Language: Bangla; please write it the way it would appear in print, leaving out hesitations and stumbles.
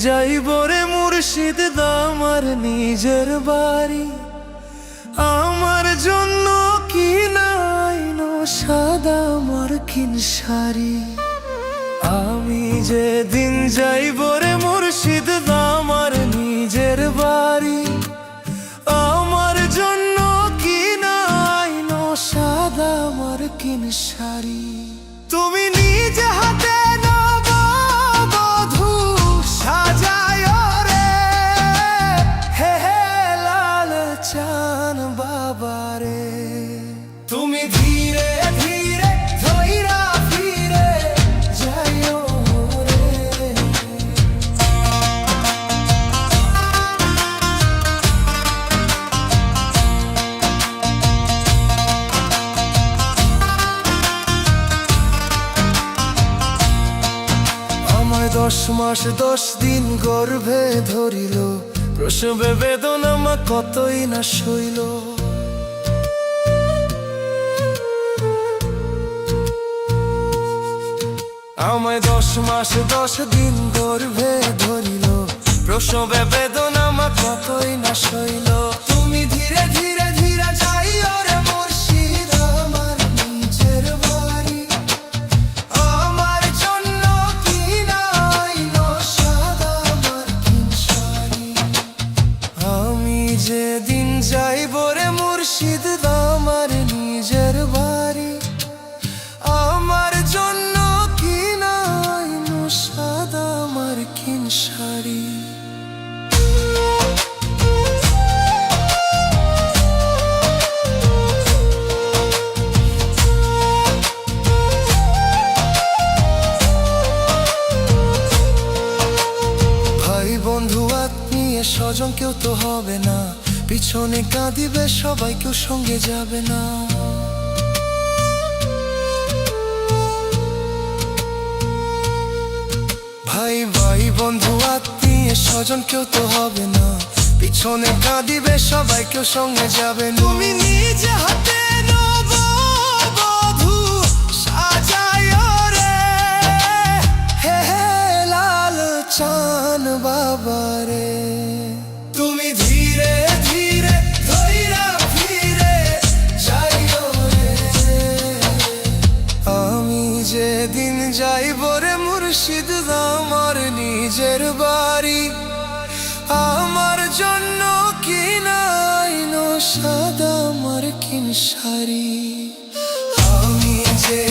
যাইব রে মুর্শিদ আমার নিজের বাড়ি, আমার জন্য কি নাইনো সাদা মার্কিন শাড়ি। আমি যেদিন যাইব রে মুর্শিদ আমার নিজের বাড়ি, আমার জন্য কি নাইনো সাদা মার্কিন শাড়ি। তুমি নিজে হাতে নববধূ সাজায় রে, হে হে লাল চান বাবা রে। তুমি ধীরে ধীরে ধইরা ফিরে যাইও রে। আমায় 10 মাস 10 দিন গর্ভে ধরিল, প্রসবে বেদনা মা কতই না সইল। আমায় 10 মাস 10 দিন গর্ভে ধরিল, প্রসবে বেদনা মা কতই না সইল। তুমি ধীরে ধীরে ধীরে যাইও রে মুর্শিদ আমার নিজের বাড়ি, আমার জন্য কি নাইনো সাদা মার্কিন শাড়ি। আমি যেদিন যাইব রে মুর্শিদ আমার নিজের বাড়ি, আমার জন্য কি নাইনো সাদা মার্কিন শাড়ি। ভাই বন্ধু আত্মীয় স্বজন কেউ তো হবে না, পিছনে কাঁদিবে সবাই, কেউ সঙ্গে যাবে না। ভাই ভাই বন্ধু আত্মীয় স্বজন কেউ তো হবে না, পিছনে কাঁদিবে সবাই, কেউ সঙ্গে যাবে না। তুমি নিজে হাতে নববধূ সাজায় রে, হে হে লাল চান বাবা রে। তুমি ধীরে ধীরে ধইরা ফিরে যাইও রে। আমি যেদিন যাইব রে মুর্শিদ আমার নিজের বাড়ি, আমার জন্য কি নাইনো সাদা মার্কিন শাড়ি। আমি যে